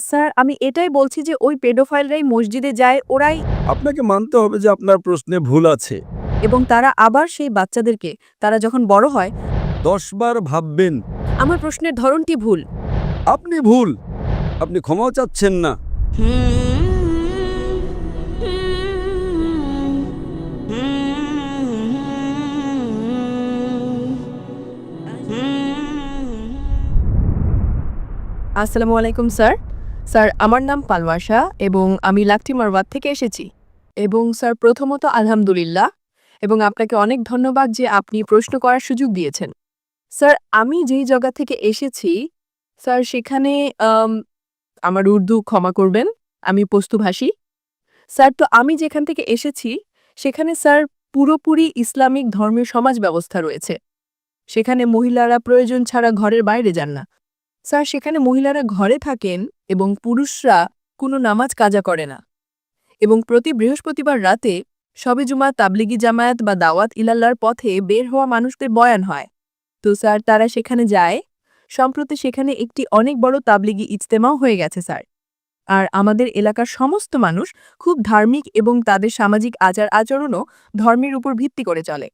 Sir আমি এটাই বলছি যে ওই পেডোফাইলরাই মসজিদে যায় ওরাই আপনাকে মানতে হবে যে আপনার প্রশ্নে ভুল আছে। এবং তারা আবার সেই বাচ্চাদেরকে তারা যখন বড় হয় 10 বার ভাববেন। আমার প্রশ্নের ধরনটি ভুল। আপনি ভুল। আপনি ক্ষমাও চাচ্ছেন না। আসসালামু আলাইকুম স্যার। স্যার আমার নাম পালওয়াশা এবং আমি লাকটি মারওয়াত থেকে এসেছি। এবং স্যার প্রথমত আলহামদুলিল্লাহ এবং আপনাকে অনেক ধন্যবাদ যে আপনি প্রশ্ন করার সুযোগ দিয়েছেন। স্যার আমি যেই জায়গা থেকে এসেছি স্যার সেখানে আমার উর্দু ক্ষমা করবেন, আমি পশতুভাষী। স্যার তো আমি যেখান থেকে এসেছি সেখানে স্যার পুরোপুরি ইসলামিক ধর্মীয় সমাজ ব্যবস্থা রয়েছে। সেখানে মহিলারা প্রয়োজন ছাড়া ঘরের বাইরে যান না। স্যার সেখানে মহিলারা ঘরে থাকেন এবং পুরুষরা কোনো নামাজ কাজা করে না। এবং প্রতি বৃহস্পতিবার রাতে শবে জুমা তাবলিগি জামায়াত বা দাওয়াত ইলাল্লার পথে বের হওয়া মানুষদের বয়ান হয়। তো স্যার তারা সেখানে যায়। সম্প্রতি সেখানে একটি অনেক বড় তাবলিগি ইজতেমাও হয়ে গেছে স্যার। আর আমাদের এলাকার সমস্ত মানুষ খুব ধার্মিক এবং তাদের সামাজিক আচার আচরণও ধর্মের উপর ভিত্তি করে চলে।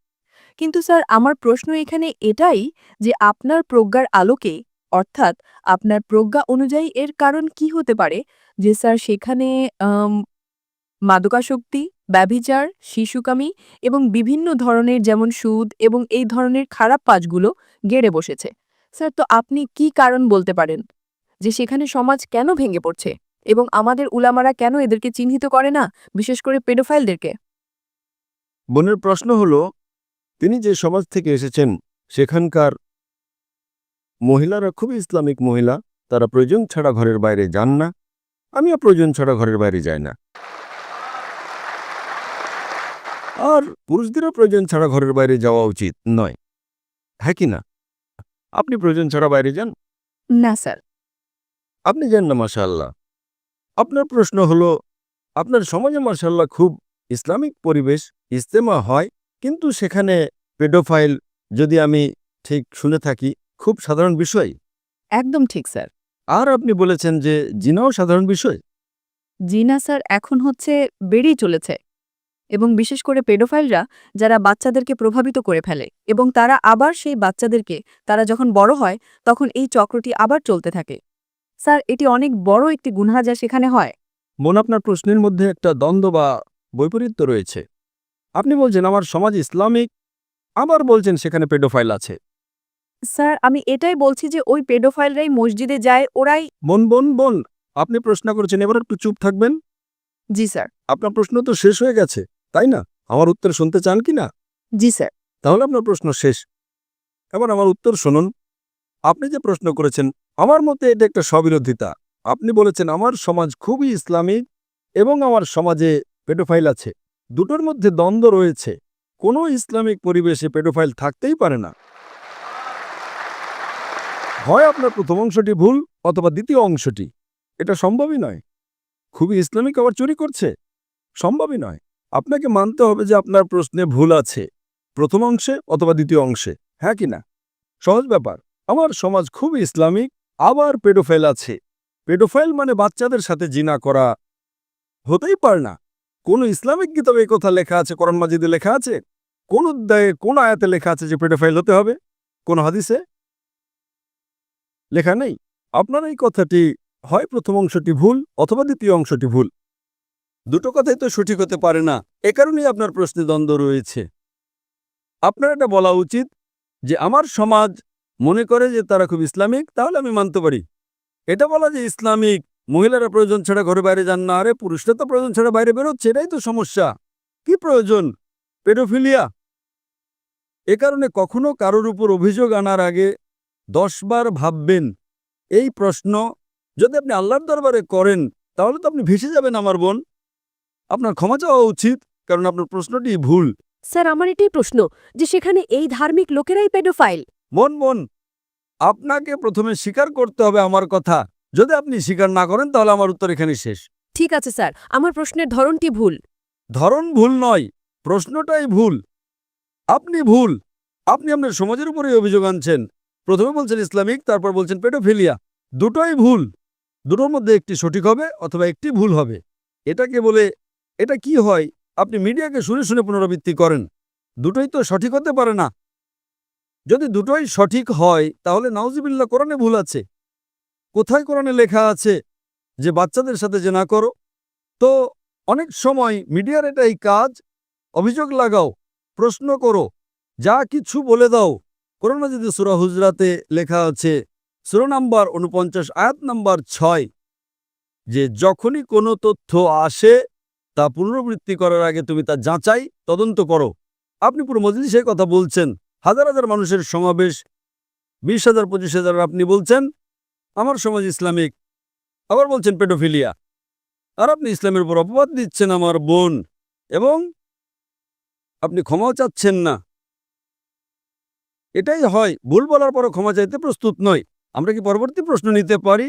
কিন্তু স্যার আমার প্রশ্ন এখানে এটাই যে আপনার প্রজ্ঞার আলোকে অর্থাৎ আপনার প্রজ্ঞা অনুযায়ী এর কারণ কি হতে পারে যে স্যার সেখানে মাদকাসক্তি, ব্যভিচার, শিশুকামী এবং বিভিন্ন ধরনের যেমন সুদ এবং এই ধরনের খারাপ কাজগুলো গেড়ে বসেছে। স্যার তো আপনি কি কারণ বলতে পারেন যে সেখানে সমাজ কেন ভেঙে পড়ছে এবং আমাদের উলামারা কেন এদেরকে চিহ্নিত করে না, বিশেষ করে পেডোফাইলদেরকে? বোনের প্রশ্ন হলো, তিনি যে সমাজ থেকে এসেছেন সেখানকার মহিলারা খুবই ইসলামিক মহিলা। তারা প্রয়োজন ছাড়া ঘরের বাইরে যান না। আমিও প্রয়োজন ছাড়া ঘরের বাইরে যাই না। আর পুরুষদেরও প্রয়োজন ছাড়া ঘরের বাইরে যাওয়া উচিত নয়, হ্যাঁ কি না? আপনি প্রয়োজন ছাড়া বাইরে যান? না স্যার। আপনি যান না, মাশাআল্লাহ। আপনার প্রশ্ন হলো, আপনার সমাজে মাশাআল্লাহ খুব ইসলামিক পরিবেশ, ইজতেমা হয়, কিন্তু সেখানে পেডোফাইল, যদি আমি ঠিক শুনে থাকি, খুব সাধারণ বিষয়। একদম ঠিক স্যার। আর আপনি বলেছেন যে জিনাও সাধারণ বিষয়। জি না স্যার, এখন হচ্ছে বেড়েই চলেছে এবং বিশেষ করে পেডোফাইলরা যারা বাচ্চাদেরকে প্রভাবিত করে ফেলে এবং তারা আবার সেই বাচ্চাদেরকে তারা যখন বড় হয় তখন এই চক্রটি আবার চলতে থাকে। স্যার এটি অনেক বড় একটি গুনাহ যা সেখানে হয়। মন, আপনার প্রশ্নের মধ্যে একটা দ্বন্দ্ব বা বৈপরীত্য রয়েছে। আপনি বলছেন আমার সমাজ ইসলামিক, আবার বলছেন সেখানে পেডোফাইল আছে। স্যার আমি এটাই বলছি যে ওই পেডোফাইলরাই মসজিদে যায় ওরাই। বোন বোন বোন, আপনি প্রশ্ন করেছেন, এবার একটু চুপ থাকবেন। জি স্যার। আপনার প্রশ্ন তো শেষ হয়ে গেছে, তাই না? আমার উত্তর শুনতে চান কি না? জি স্যার। তাহলে আপনার প্রশ্ন শেষ। এবার আমার উত্তর শুনুন। আপনি যে প্রশ্ন করেছেন, আমার মতে এটা একটা স্ববিরোধিতা। আপনি বলেছেন আমার সমাজ খুবই ইসলামিক এবং আমার সমাজে পেডোফাইল আছে। দুটোর মধ্যে দ্বন্দ্ব রয়েছে। কোনো ইসলামিক পরিবেশে পেডোফাইল থাকতেই পারে না। হয় আপনার প্রথম অংশটি ভুল অথবা দ্বিতীয় অংশটি। এটা সম্ভবই নয়। খুবই ইসলামিক আবার চুরি করছে? সম্ভবই নয়। আপনাকে মানতে হবে যে আপনার প্রশ্নে ভুল আছে, প্রথম অংশে অথবা দ্বিতীয় অংশে, হ্যাঁ কি না? সহজ ব্যাপার। আমার সমাজ খুবই ইসলামিক, আবার পেডোফাইল আছে। পেডোফাইল মানে বাচ্চাদের সাথে জিনা করা। হতেই পারে না। কোন ইসলামিক কিতাবে এই কথা লেখা আছে? কোরআন মাজিদে লেখা আছে? কোন অধ্যায়ে কোন আয়াতে লেখা আছে যে পেডোফাইল হতে হবে? কোন হাদিসে লেখা নেই। আপনার এই কথাটি হয় প্রথম অংশটি ভুল অথবা দ্বিতীয় অংশটি ভুল। দুটো কথাই তো সঠিক হতে পারে না। এ কারণেই আপনার প্রশ্নে দ্বন্দ্ব রয়েছে। আপনার এটা বলা উচিত যে আমার সমাজ মনে করে যে তারা খুব ইসলামিক, তাহলে আমি মানতে পারি। এটা বলা যে ইসলামিক মহিলারা প্রয়োজন ছাড়া ঘরে বাইরে যান না, আরে পুরুষরা তো প্রয়োজন ছাড়া বাইরে বেরোচ্ছে, এটাই তো সমস্যা। কি প্রয়োজন? পেডোফিলিয়া। এ কারণে কখনো কারোর উপর অভিযোগ আনার আগে 10 বার ভাববেন। এই প্রশ্ন যদি আপনি আল্লাহর দরবারে করেন তাহলে তো আপনি ভেসে যাবেন আমার বোন। আপনার ক্ষমা চাওয়া উচিত, কারণ আপনার প্রশ্নটি ভুল। স্যার আমার এটাই প্রশ্ন যে সেখানে এই ধার্মিক লোকেরাই পেডোফাইল। মন মন, আপনাকে প্রথমে স্বীকার করতে হবে আমার কথা। যদি আপনি স্বীকার না করেন তাহলে আমার উত্তর এখানে শেষ। ঠিক আছে স্যার, আমার প্রশ্নের ধরনটি ভুল। ধরন ভুল নয়, প্রশ্নটাই ভুল। আপনি ভুল। আপনি আপনার সমাজের উপরেই অভিযোগ আনছেন। প্রথমে বলছেন ইসলামিক, তারপর বলছেন পেডোফিলিয়া। দুটোই ভুল। দুটোর মধ্যে একটি সঠিক হবে অথবা একটি ভুল হবে। এটাকে বলে, এটা কি হয়, আপনি মিডিয়াকে শুনে শুনে পুনরাবৃত্তি করেন। দুটোই তো সঠিক হতে পারে না। যদি দুটোই সঠিক হয় তাহলে নাউজুবিল্লাহ কোরআনে ভুল আছে। কোথায় কোরআনে লেখা আছে যে বাচ্চাদের সাথে যে না করো? তো অনেক সময় মিডিয়ার এটাই কাজ, অভিযোগ লাগাও, প্রশ্ন করো, যা কিছু বলে দাও। কোরআন মাজিদে সূরা হুজরাতে লেখা আছে, সূরা নাম্বার ৪৯ আয়াত নাম্বার ৬, যে যখনই কোনো তথ্য আসে তা পুনরাবৃত্তি করার আগে তুমি তা যাচাই তদন্ত করো। আপনি পুরো মজলিসের কথা বলছেন, হাজার হাজার মানুষের সমাবেশ, ২০,০০০ ২৫,০০০, আপনি বলছেন আমার সমাজ ইসলামিক, আবার বলছেন পেডোফিলিয়া, আর আপনি ইসলামের উপর অপবাদ দিচ্ছেন আমার বোন, এবং আপনি ক্ষমাও চাচ্ছেন না। এটাই হয়, ভুল বলার পরও ক্ষমা চাইতে প্রস্তুত নয়। আমরা কি পরবর্তী প্রশ্ন নিতে পারি?